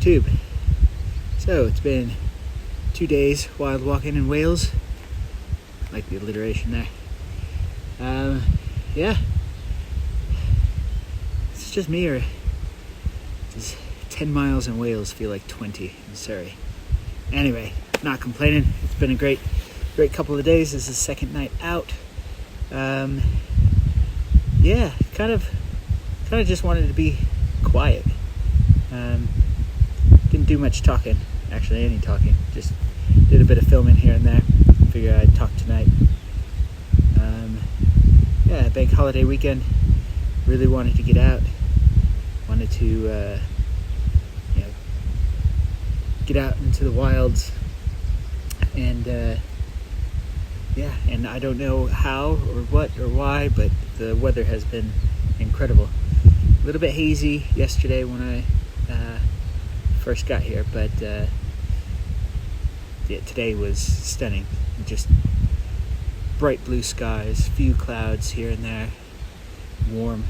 YouTube. So it's been 2 days wild walking in Wales. I like the alliteration there. Yeah, it's just me, or does 10 miles in Wales feel like 20 in Surrey? Anyway, not complaining. It's been a great couple of days. This is the second night out. Yeah, kind of just wanted to be quiet. Didn't do much talking, actually, any talking. Just did a bit of filming here and there. Figured I'd talk tonight. Yeah, bank holiday weekend. Really wanted to get out. Wanted to, get out into the wilds. And yeah, and I don't know how or what or why, but the weather has been incredible. A little bit hazy yesterday when I first got here, but yeah, today was stunning. Just bright blue skies, few clouds here and there, warm.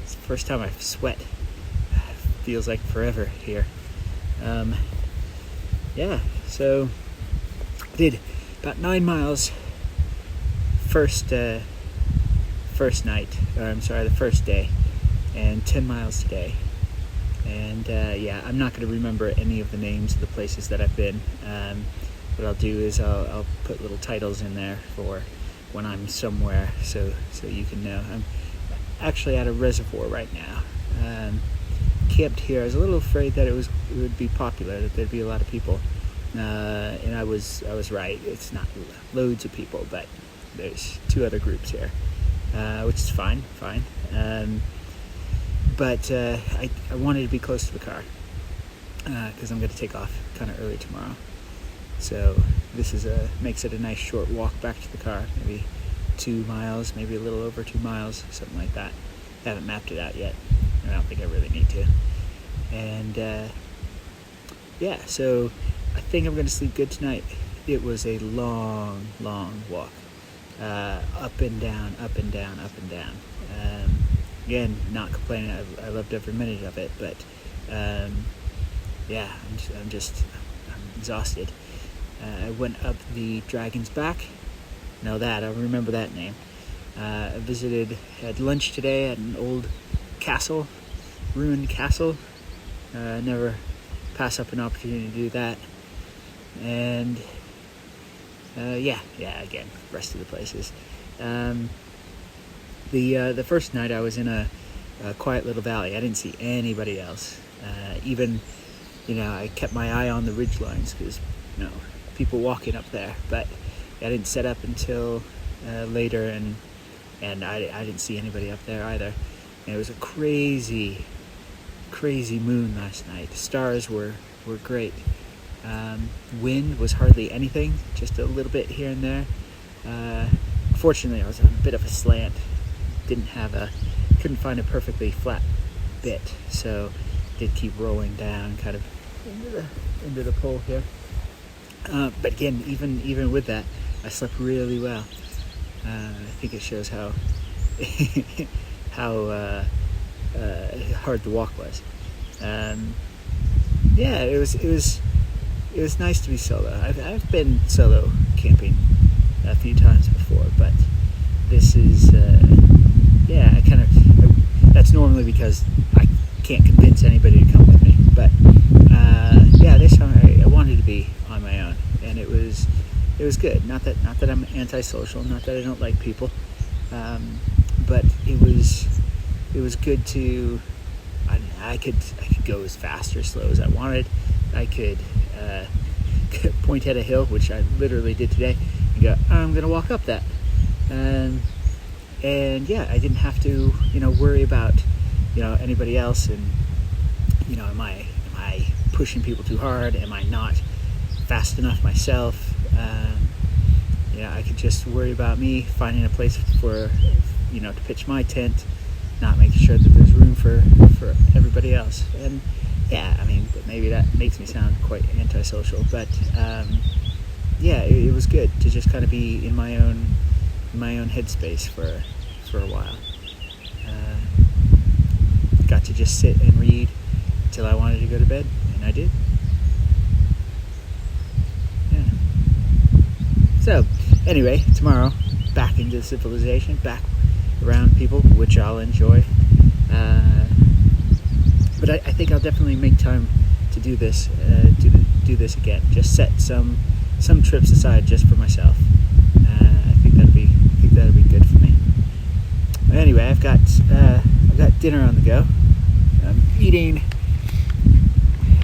It's the first time I've sweat. Feels like forever here. Yeah, so I did about 9 miles the first day, and 10 miles today. And yeah, I'm not going to remember any of the names of the places that I've been. What I'll do is I'll put little titles in there for when I'm somewhere, so you can know. I'm actually at a reservoir right now. Camped here. I was a little afraid that it would be popular, that there'd be a lot of people, and I was right. It's not loads of people, but there's 2 other groups here, which is fine. But I wanted to be close to the car because I'm going to take off kind of early tomorrow. So this makes it a nice short walk back to the car, maybe 2 miles, maybe a little over 2 miles, something like that. I haven't mapped it out yet. I don't think I really need to. And yeah, so I think I'm going to sleep good tonight. It was a long walk, up and down. Again, not complaining. I loved every minute of it, but yeah, I'm exhausted. I went up the Dragon's Back. Know that, I remember that name. I had lunch today at an old castle, ruined castle. Never pass up an opportunity to do that. And yeah, again, rest of the places. The first night I was in a quiet little valley. I didn't see anybody else. Even, I kept my eye on the ridge lines because, people walking up there. But I didn't set up until later, and I didn't see anybody up there either. And it was a crazy moon last night. The stars were great. Wind was hardly anything, just a little bit here and there. Fortunately, I was on a bit of a slant. Couldn't find a perfectly flat bit, so did keep rolling down, kind of into the pole here. But again, even with that, I slept really well. I think it shows how how hard the walk was. Yeah, it was nice to be solo. I've been solo camping a few times before, but this is that's normally because I can't convince anybody to come with me. But this time I wanted to be on my own, and it was good. Not that I'm antisocial, not that I don't like people, but it was good to. I could go as fast or slow as I wanted. I could point at a hill, which I literally did today, and go, I'm gonna walk up that. And I didn't have to, worry about, anybody else, and, am I pushing people too hard? Am I not fast enough myself? I could just worry about me finding a place for, to pitch my tent, not making sure that there's room for everybody else. And but maybe that makes me sound quite antisocial, but it was good to just kind of be in my own headspace for a while. Got to just sit and read until I wanted to go to bed, and I did. Yeah. So anyway, tomorrow back into civilization, back around people, which I'll enjoy. But I think I'll definitely make time to do this, do this again. Just set some trips aside just for myself. I think that'd be good for me. But anyway, I've got dinner on the go. I'm eating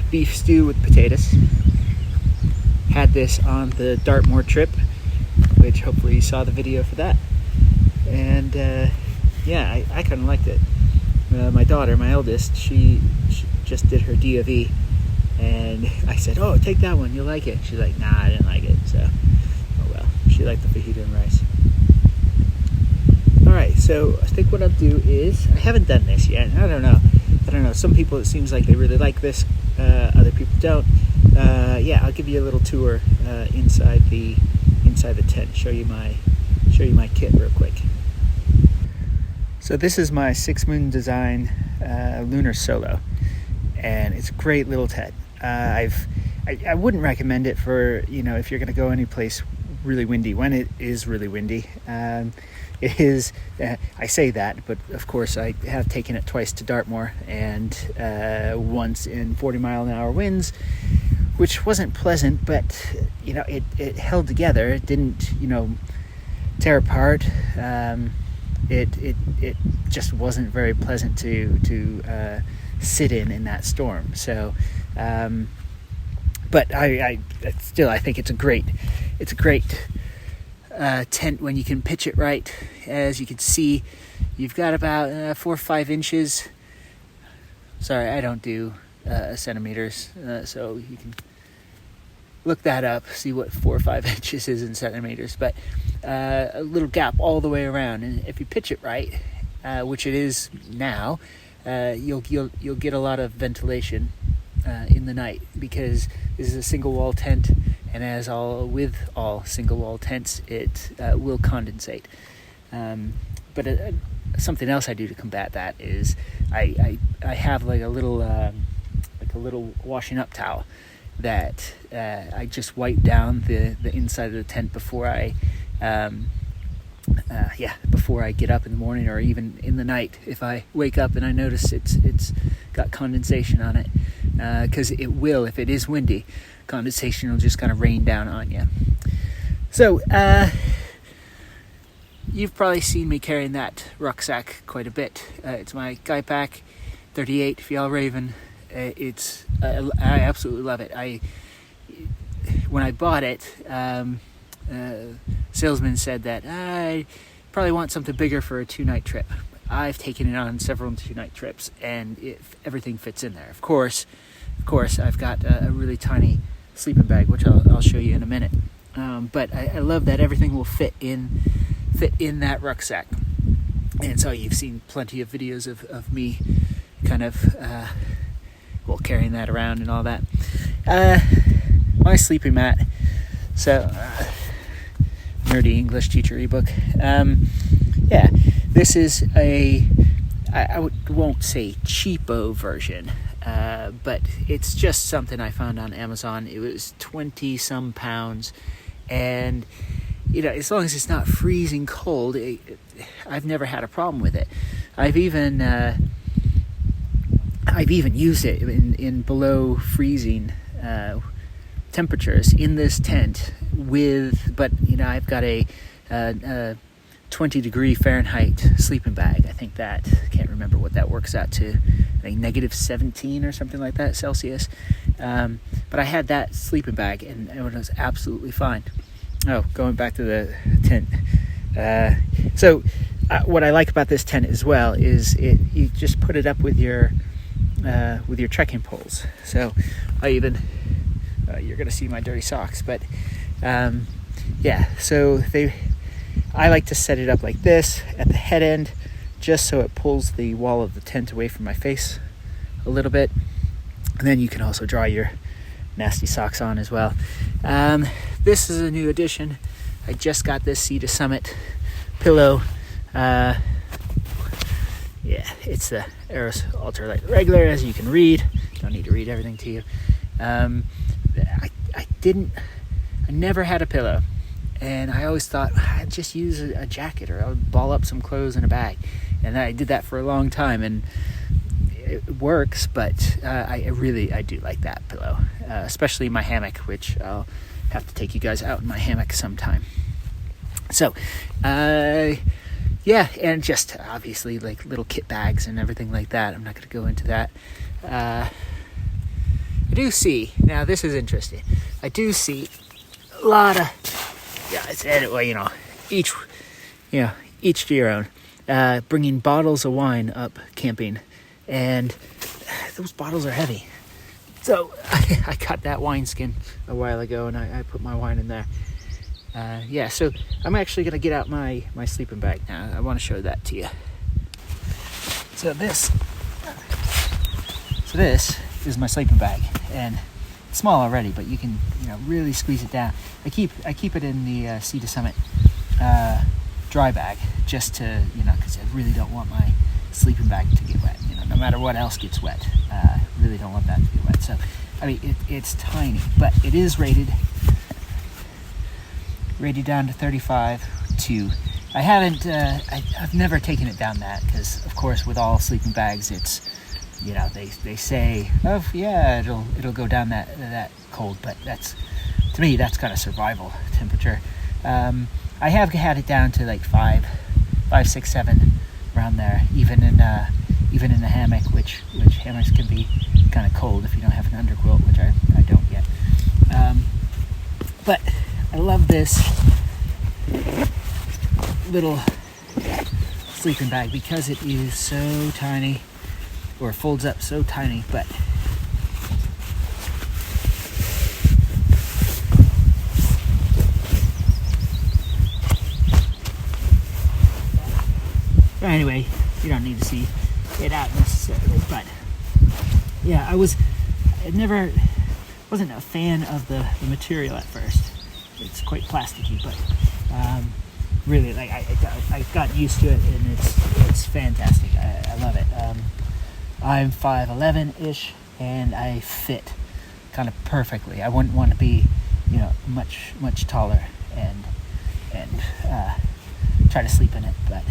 beef stew with potatoes. Had this on the Dartmoor trip, which hopefully you saw the video for that. And I kind of liked it. My daughter, my eldest, she just did her DOV, and I said, "Oh, take that one, you'll like it." She's like, "Nah, I didn't like it." So, oh well. She liked the fajita and rice. All right, so I think what I'll do is, I haven't done this yet. I don't know. Some people, it seems like they really like this. Other people don't. I'll give you a little tour inside the tent. Show you my kit real quick. So this is my 6 Moon Design Lunar Solo, and it's a great little tent. I wouldn't recommend it for, if you're going to go any place really windy, when it is really windy. It is, I say that, but of course I have taken it twice to Dartmoor, and once in 40-mile-an-hour winds, which wasn't pleasant, but, it held together. It didn't, tear apart. It just wasn't very pleasant to sit in that storm. So, but I still, I think it's a great tent when you can pitch it right. As you can see, you've got about 4 or 5 inches. Sorry, I don't do centimeters, so you can look that up, see what 4 or 5 inches is in centimeters. But a little gap all the way around, and if you pitch it right, which it is now, you'll get a lot of ventilation in the night, because this is a single wall tent, and as with all single wall tents, it will condensate. But something else I do to combat that is I have like a little washing up towel that I just wipe down the inside of the tent before I get up in the morning, or even in the night if I wake up and I notice it's got condensation on it, because it will, if it is windy, condensation will just kind of rain down on you. So you've probably seen me carrying that rucksack quite a bit. It's my Guy Pack 38 Fjell Raven. I absolutely love it. When I bought it, salesman said that I probably want something bigger for a 2-night trip. I've taken it on several 2-night trips, and everything fits in there. Of course, I've got a really tiny sleeping bag, which I'll show you in a minute. But I love that everything will fit in that rucksack. And so you've seen plenty of videos of me kind of comfortable carrying that around and all that. My sleeping mat. So, nerdy English teacher ebook. Yeah, this is I won't say cheapo version, but it's just something I found on Amazon. It was 20 some pounds, and as long as it's not freezing cold, I've never had a problem with it. I've even used it in below freezing temperatures in this tent but I've got a 20-degree Fahrenheit sleeping bag. I think I can't remember what that works out to, like -17 or something like that Celsius. But I had that sleeping bag and it was absolutely fine. Oh, going back to the tent. So what I like about this tent as well is you just put it up with your trekking poles. So I even you're gonna see my dirty socks, but so I like to set it up like this at the head end, just so it pulls the wall of the tent away from my face a little bit. And then you can also dry your nasty socks on as well. This is a new addition. I just got this Sea to Summit pillow. It's the Eros Ultralight Regular, as you can read. Don't need to read everything to you. I never had a pillow, and I always thought I'd just use a jacket, or I would ball up some clothes in a bag, and I did that for a long time, and it works. But I do like that pillow, especially my hammock, which I'll have to take you guys out in my hammock sometime. So and just obviously like little kit bags and everything like that. I'm not going to go into that. I do see, now this is interesting, I do see a lot of, each to your own, bringing bottles of wine up camping, and those bottles are heavy. So I got that wine skin a while ago, and I put my wine in there. So I'm actually going to get out my sleeping bag now. I want to show that to you. So this is my sleeping bag, and it's small already, but you can really squeeze it down. I keep it in the Sea to Summit dry bag, just to because I really don't want my sleeping bag to get wet. No matter what else gets wet, really don't want that to get wet. So I mean it's tiny, but it is rated down to 32. I haven't I've never taken it down that, because of course with all sleeping bags it's they say it'll go down that cold, but to me that's kind of survival temperature. I have had it down to like 5, 6, 7 around there, even in the hammock, which hammocks can be kind of cold if you don't have an underquilt, which I don't yet. But I love this little sleeping bag because it is so tiny, or folds up so tiny, but anyway, you don't need to see it out necessarily, but yeah, I wasn't a fan of the material at first. It's quite plasticky, but really, like I got used to it, and it's fantastic. I love it. I'm 5'11" and I fit kind of perfectly. I wouldn't want to be, much taller and try to sleep in it, but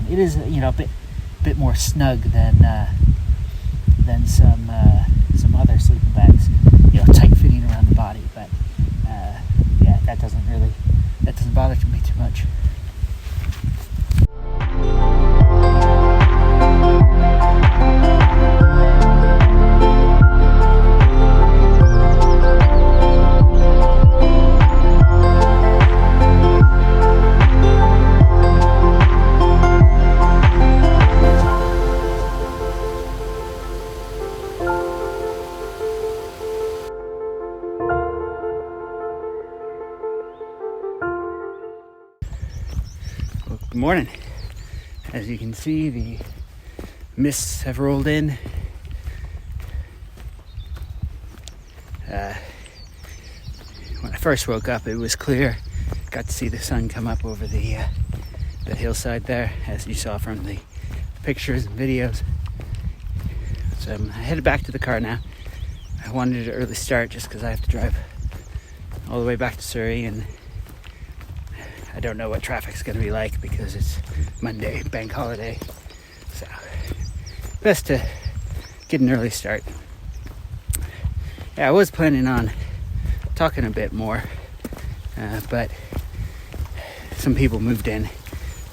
it is, a bit more snug than some other sleeping bags, tight fitting around the body. But that doesn't bother me too much. Good morning. As you can see, the mists have rolled in. when I first woke up, it was clear. Got to see the sun come up over the hillside there, as you saw from the pictures and videos. So I'm headed back to the car now. I wanted an early start just because I have to drive all the way back to Surrey, and I don't know what traffic's going to be like because it's Monday, bank holiday. So best to get an early start. Yeah, I was planning on talking a bit more, but some people moved in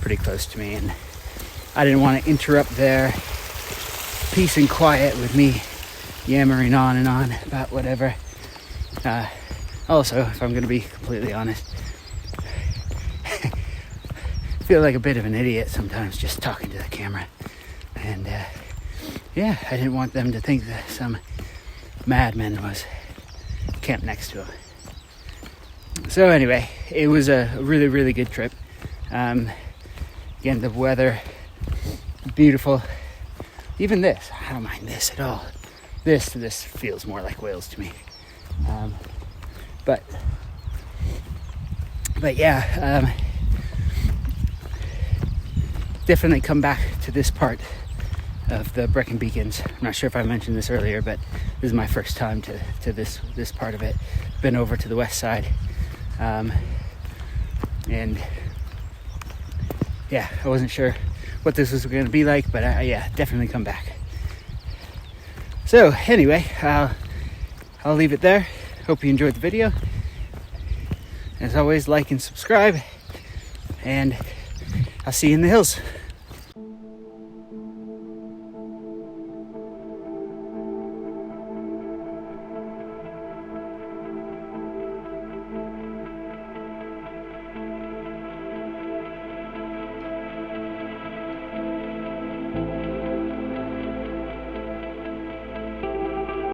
pretty close to me, and I didn't want to interrupt their peace and quiet with me yammering on and on about whatever. Also, if I'm going to be completely honest, I feel like a bit of an idiot sometimes just talking to the camera. And yeah, I didn't want them to think that some madman was camped next to him. So anyway, it was a really, really good trip. Again, the weather, beautiful. Even this, I don't mind this at all. This feels more like Wales to me. But yeah, definitely come back to this part of the Brecon Beacons. I'm not sure if I mentioned this earlier, but this is my first time to this part of it. Been over to the west side, and yeah, I wasn't sure what this was going to be like, but yeah, definitely come back. So anyway, I'll leave it there. Hope you enjoyed the video. As always, like and subscribe, and I'll see you in the hills.